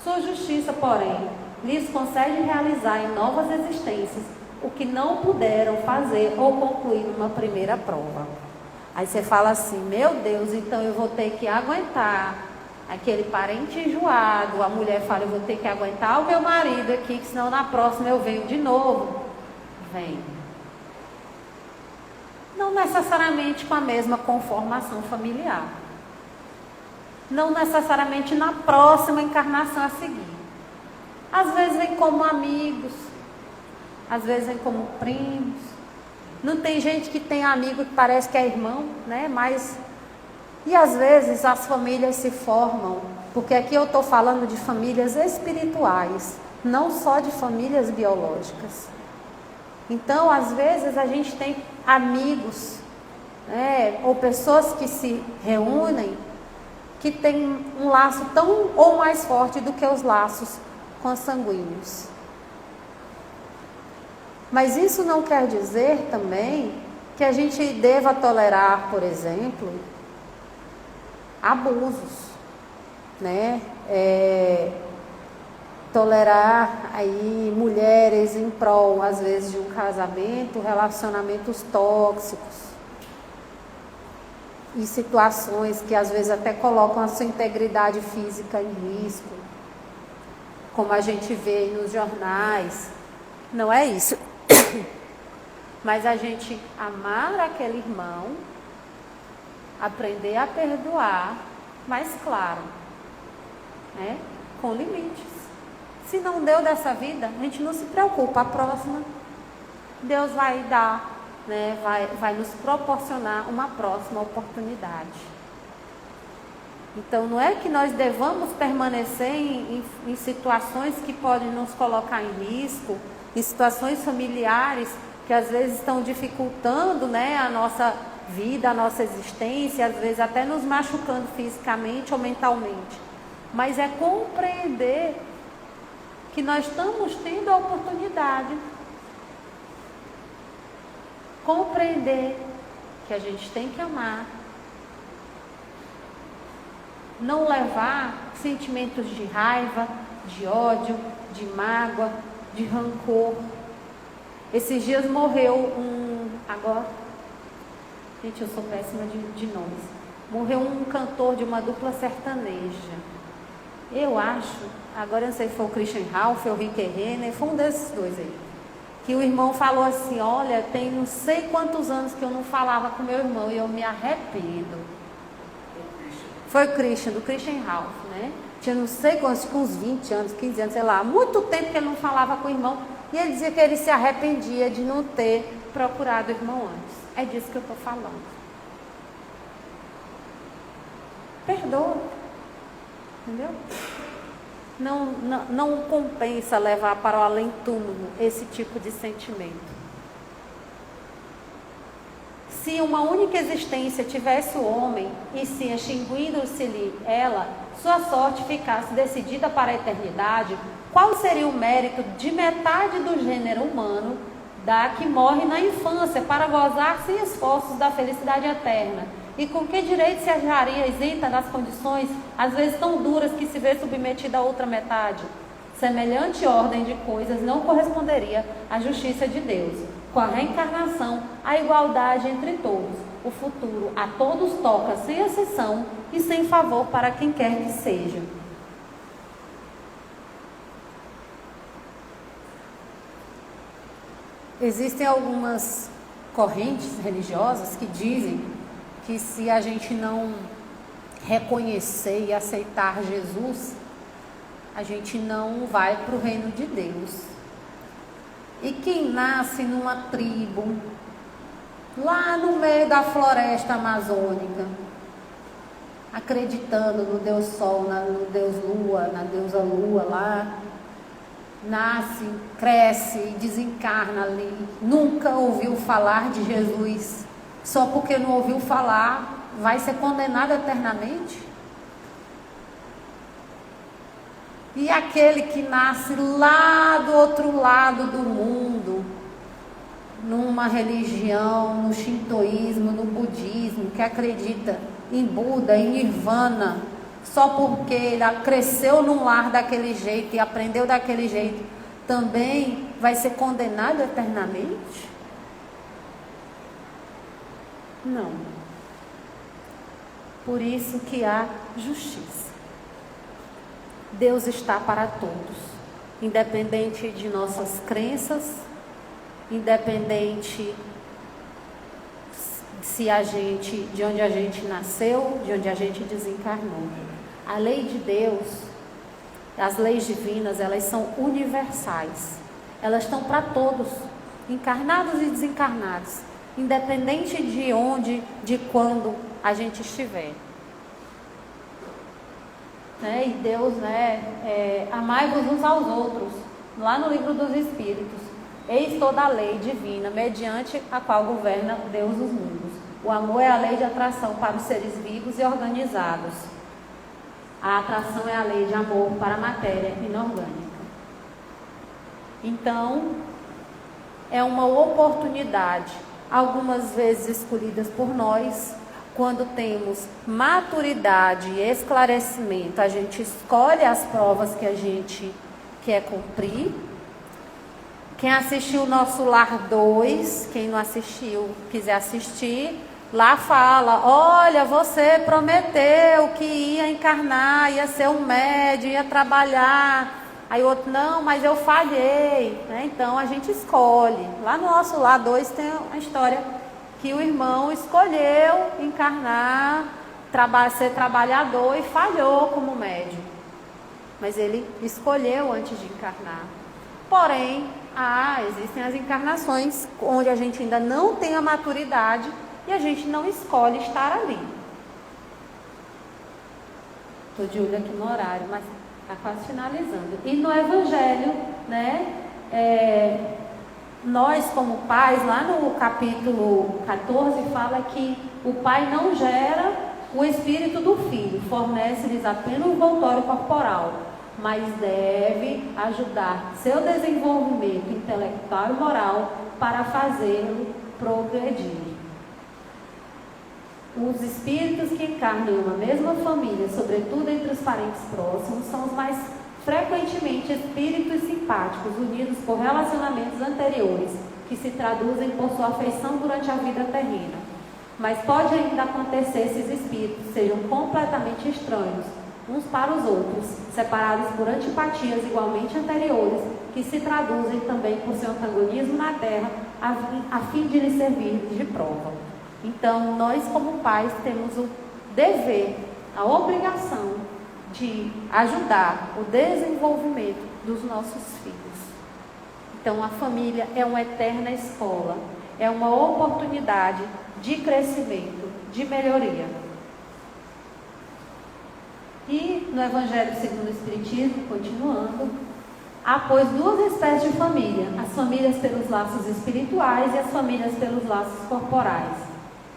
B: Sua justiça, porém, lhes concede realizar em novas existências o que não puderam fazer ou concluir numa primeira prova. Aí você fala assim, meu Deus, então eu vou ter que aguentar aquele parente enjoado. A mulher fala, eu vou ter que aguentar o meu marido aqui, que senão na próxima eu venho de novo. Vem. Não necessariamente com a mesma conformação familiar. Não necessariamente na próxima encarnação a seguir. Às vezes vem como amigos, às vezes vem como primos. Não tem gente que tem amigo que parece que é irmão, né? Mas... E às vezes as famílias se formam, porque aqui eu estou falando de famílias espirituais, não só de famílias biológicas. Então, às vezes a gente tem amigos, né, ou pessoas que se reúnem, que têm um laço tão ou mais forte do que os laços consanguíneos. Mas isso não quer dizer também que a gente deva tolerar, por exemplo, abusos, né? Tolerar aí mulheres em prol, às vezes, de um casamento, relacionamentos tóxicos e situações que às vezes até colocam a sua integridade física em risco, como a gente vê nos jornais. Não é isso. Mas a gente amar aquele irmão, aprender a perdoar, mas claro, né, com limites. Se não deu dessa vida, a gente não se preocupa, a próxima Deus vai dar, né, vai nos proporcionar uma próxima oportunidade. Então não é que nós devamos permanecer em situações que podem nos colocar em risco, em situações familiares que às vezes estão dificultando, né, a nossa vida, a nossa existência, às vezes até nos machucando fisicamente ou mentalmente. mas é compreender que nós estamos tendo a oportunidade, compreender que a gente tem que amar, não levar sentimentos de raiva, de ódio, de mágoa, de rancor. Esses dias morreu agora, gente, eu sou péssima de nomes. Morreu um cantor de uma dupla sertaneja. Eu acho, agora eu não sei se foi o Christian Ralph ou o Rick Renner, foi um desses dois aí. Que o irmão falou assim: olha, tem não sei quantos anos que eu não falava com meu irmão e eu me arrependo. Foi o Christian, do Christian Ralph, né? Tinha não sei quantos, uns 20 anos, 15 anos, sei lá, muito tempo que ele não falava com o irmão. E ele dizia que ele se arrependia de não ter procurado o irmão antes. É disso que eu estou falando. Perdoa. Entendeu? Não compensa levar para o além-túmulo esse tipo de sentimento. Se uma única existência tivesse o homem, e se extinguindo-se-lhe ela, sua sorte ficasse decidida para a eternidade, qual seria o mérito de metade do gênero humano da que morre na infância para gozar sem esforços da felicidade eterna? E com que direito se acharia isenta das condições, às vezes tão duras, que se vê submetida a outra metade? Semelhante ordem de coisas não corresponderia à justiça de Deus. Com a reencarnação, a igualdade entre todos. O futuro a todos toca sem exceção e sem favor para quem quer que seja. Existem algumas correntes religiosas que dizem que se a gente não reconhecer e aceitar Jesus, a gente não vai para o reino de Deus. E quem nasce numa tribo, lá no meio da floresta amazônica, acreditando no Deus Sol, no Deus Lua, na deusa Lua lá, nasce, cresce e desencarna ali, nunca ouviu falar de Jesus, só porque não ouviu falar, vai ser condenado eternamente? E aquele que nasce lá do outro lado do mundo, numa religião, no shintoísmo, no budismo, que acredita em Buda, em Nirvana, só porque ele cresceu num lar daquele jeito e aprendeu daquele jeito, também vai ser condenado eternamente? Não. Por isso que há justiça. Deus está para todos, independente de nossas crenças, independente de onde a gente nasceu, de onde a gente desencarnou. A lei de Deus, as leis divinas, elas são universais. Elas estão para todos, encarnados e desencarnados, independente de onde, de quando a gente estiver. E Deus, amai-vos uns aos outros, lá no livro dos Espíritos, eis toda a lei divina, mediante a qual governa Deus os mundos. O amor é a lei de atração para os seres vivos e organizados. A atração é a lei de amor para a matéria inorgânica. Então, é uma oportunidade, algumas vezes escolhidas por nós. Quando temos maturidade e esclarecimento, a gente escolhe as provas que a gente quer cumprir. Quem assistiu o nosso Lar 2, quem não assistiu, quiser assistir, lá fala: olha, você prometeu que ia encarnar, ia ser um médium, ia trabalhar. Aí o outro: não, mas eu falhei. Então a gente escolhe. Lá no nosso Lar 2 tem a história que o irmão escolheu encarnar, ser trabalhador e falhou como médium. Mas ele escolheu antes de encarnar. Porém, existem as encarnações onde a gente ainda não tem a maturidade e a gente não escolhe estar ali. Estou de olho aqui no horário, mas está quase finalizando. E no Evangelho, nós como pais, lá no capítulo 14, fala que o pai não gera O espírito do filho fornece-lhes apenas um envoltório corporal, mas deve ajudar seu desenvolvimento intelectual e moral para fazê-lo progredir. Os espíritos que encarnam em uma mesma família, sobretudo entre os parentes próximos, são os mais frequentemente espíritos simpáticos, unidos por relacionamentos anteriores, que se traduzem por sua afeição durante a vida terrena. Mas pode ainda acontecer esses espíritos sejam completamente estranhos uns para os outros, separados por antipatias igualmente anteriores, que se traduzem também por seu antagonismo na Terra, a fim de lhe servir de prova. Então, nós como pais temos o dever, a obrigação de ajudar o desenvolvimento dos nossos filhos. Então, a família é uma eterna escola, é uma oportunidade de crescimento, de melhoria. E no Evangelho segundo o Espiritismo, continuando, há, pois, duas espécies de família: as famílias pelos laços espirituais e as famílias pelos laços corporais.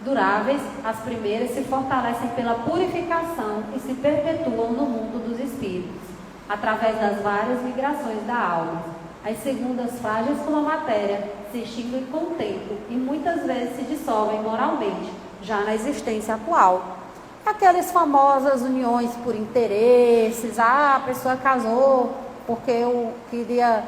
B: Duráveis, as primeiras se fortalecem pela purificação e se perpetuam no mundo dos espíritos, através das várias migrações da alma. As segundas, frágeis como a matéria, se extinguem com o tempo e muitas vezes se dissolvem moralmente, já na existência atual. Aquelas famosas uniões por interesses, a pessoa casou porque eu queria,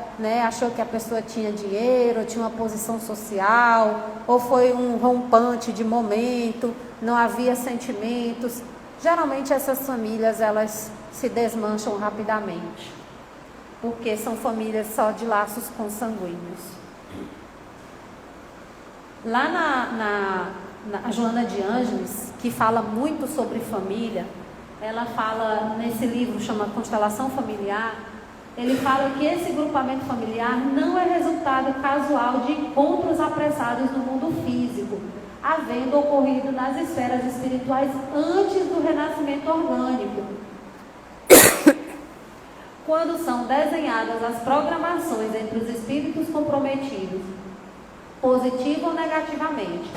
B: achou que a pessoa tinha dinheiro, tinha uma posição social, ou foi um rompante de momento, não havia sentimentos. Geralmente essas famílias, elas se desmancham rapidamente, porque são famílias só de laços consanguíneos. Lá na Joana de Ângeles, que fala muito sobre família, ela fala nesse livro, chama Constelação Familiar, ele fala que esse grupamento familiar não é resultado casual de encontros apressados no mundo físico, havendo ocorrido nas esferas espirituais antes do renascimento orgânico, quando são desenhadas as programações entre os espíritos comprometidos, positivo ou negativamente,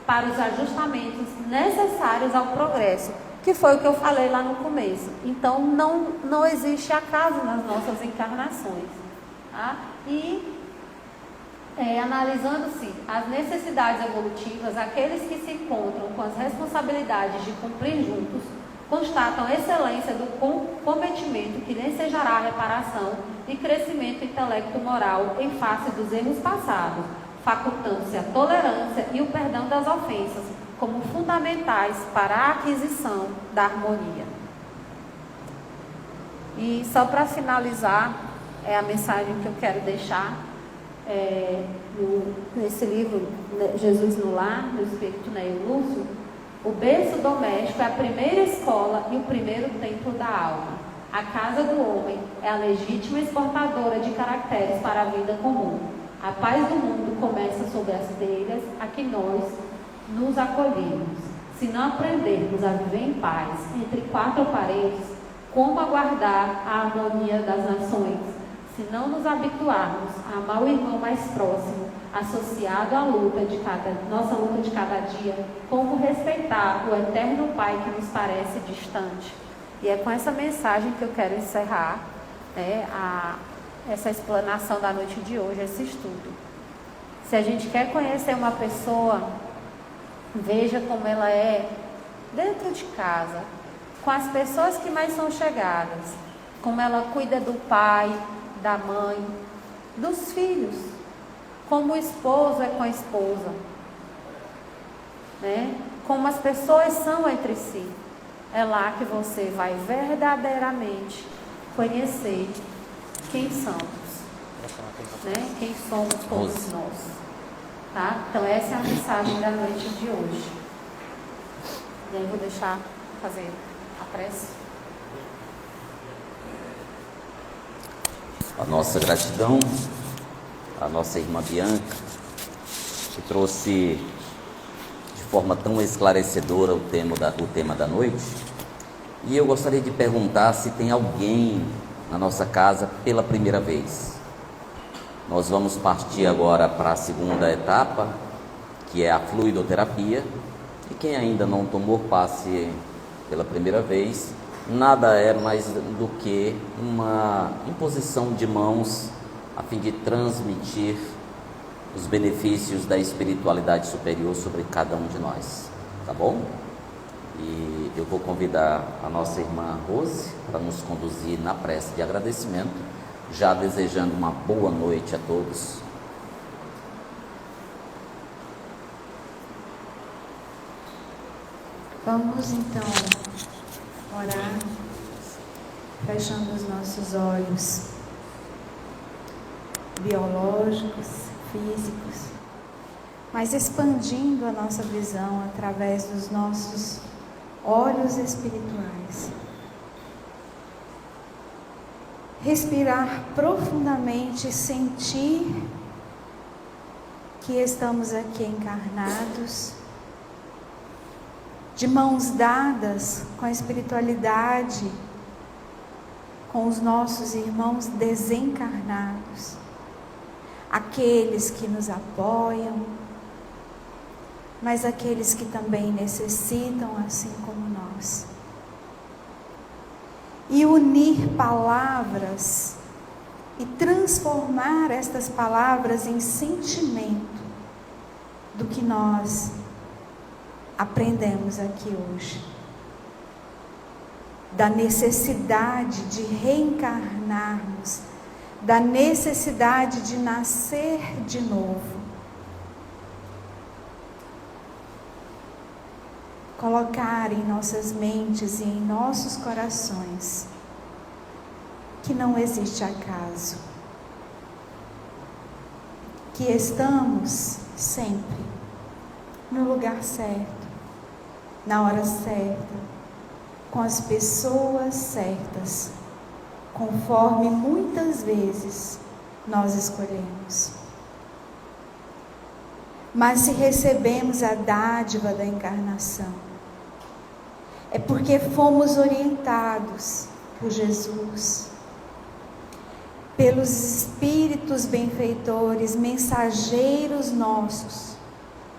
B: para os ajustamentos necessários ao progresso, que foi o que eu falei lá no começo. Então, não existe acaso nas nossas encarnações. Tá? E, analisando-se as necessidades evolutivas, aqueles que se encontram com as responsabilidades de cumprir juntos, constatam a excelência do cometimento que lhe ensejará a reparação e crescimento intelecto-moral em face dos erros passados, facultando-se a tolerância e o perdão das ofensas, como fundamentais para a aquisição da harmonia. E só para finalizar, a mensagem que eu quero deixar nesse livro, Jesus no Lar, do Espírito Neio Lúcio, o berço doméstico é a primeira escola e o primeiro templo da alma. A casa do homem é a legítima exportadora de caracteres para a vida comum. A paz do mundo começa sobre as telhas a que nós nos acolhemos. Se não aprendermos a viver em paz entre quatro paredes, como aguardar a harmonia das nações? Se não nos habituarmos a amar o irmão mais próximo, associado à nossa luta de cada dia, como respeitar o eterno Pai que nos parece distante? E é com essa mensagem que eu quero encerrar essa explanação da noite de hoje, esse estudo. Se a gente quer conhecer uma pessoa, veja como ela é dentro de casa, com as pessoas que mais são chegadas, como ela cuida do pai, da mãe, dos filhos, como o esposo é com a esposa, como as pessoas são entre si. É lá que você vai verdadeiramente conhecer quem somos, quem somos todos nós. Tá? Então essa é a mensagem da noite de hoje. E aí vou deixar fazer a prece.
A: A nossa gratidão à nossa irmã Bianca, que trouxe de forma tão esclarecedora o tema da noite. E eu gostaria de perguntar se tem alguém na nossa casa pela primeira vez. Nós vamos partir agora para a segunda etapa, que é a fluidoterapia. E quem ainda não tomou, passe pela primeira vez, nada é mais do que uma imposição de mãos a fim de transmitir os benefícios da espiritualidade superior sobre cada um de nós, tá bom? E eu vou convidar a nossa irmã Rose para nos conduzir na prece de agradecimento, já desejando uma boa noite a todos.
C: Vamos então orar, fechando os nossos olhos biológicos, físicos, mas expandindo a nossa visão através dos nossos olhos espirituais. Respirar profundamente e sentir que estamos aqui encarnados, de mãos dadas com a espiritualidade, com os nossos irmãos desencarnados, aqueles que nos apoiam, mas aqueles que também necessitam, assim como nós. E unir palavras e transformar estas palavras em sentimento do que nós aprendemos aqui hoje, da necessidade de reencarnarmos, da necessidade de nascer de novo. Colocar em nossas mentes e em nossos corações que não existe acaso, que estamos sempre no lugar certo, na hora certa, com as pessoas certas, conforme muitas vezes nós escolhemos. Mas se recebemos a dádiva da encarnação, é porque fomos orientados por Jesus, pelos Espíritos benfeitores, mensageiros nossos,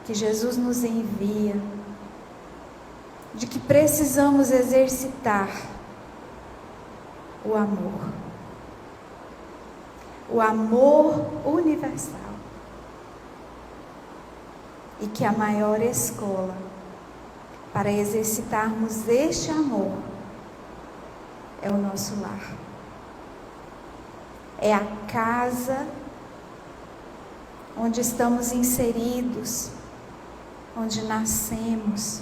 C: que Jesus nos envia, de que precisamos exercitar o amor universal, e que a maior escola para exercitarmos este amor é o nosso lar, é a casa onde estamos inseridos, onde nascemos.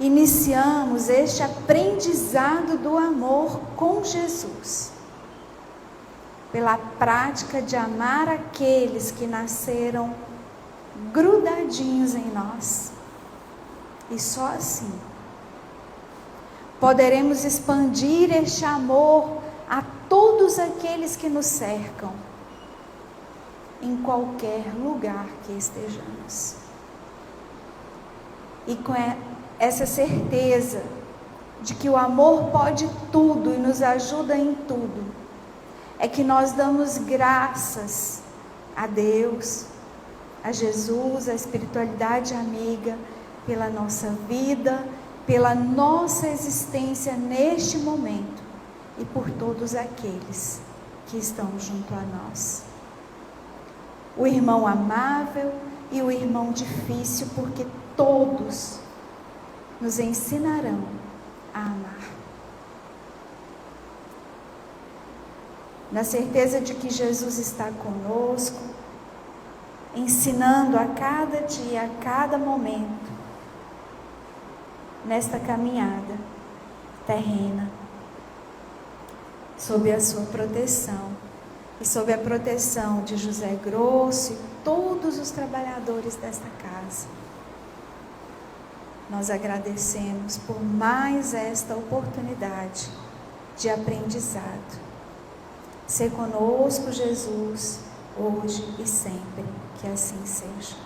C: Iniciamos este aprendizado do amor com Jesus, pela prática de amar aqueles que nasceram grudadinhos em nós. E só assim poderemos expandir este amor a todos aqueles que nos cercam, em qualquer lugar que estejamos. E com essa certeza de que o amor pode tudo e nos ajuda em tudo, é que nós damos graças a Deus, a Jesus, a espiritualidade amiga, pela nossa vida, pela nossa existência neste momento e por todos aqueles que estão junto a nós. O irmão amável e o irmão difícil, porque todos nos ensinarão a amar. Na certeza de que Jesus está conosco, ensinando a cada dia, a cada momento, nesta caminhada terrena, sob a sua proteção e sob a proteção de José Grosso e todos os trabalhadores desta casa. Nós agradecemos por mais esta oportunidade de aprendizado. Sê conosco, Jesus, hoje e sempre, que assim seja.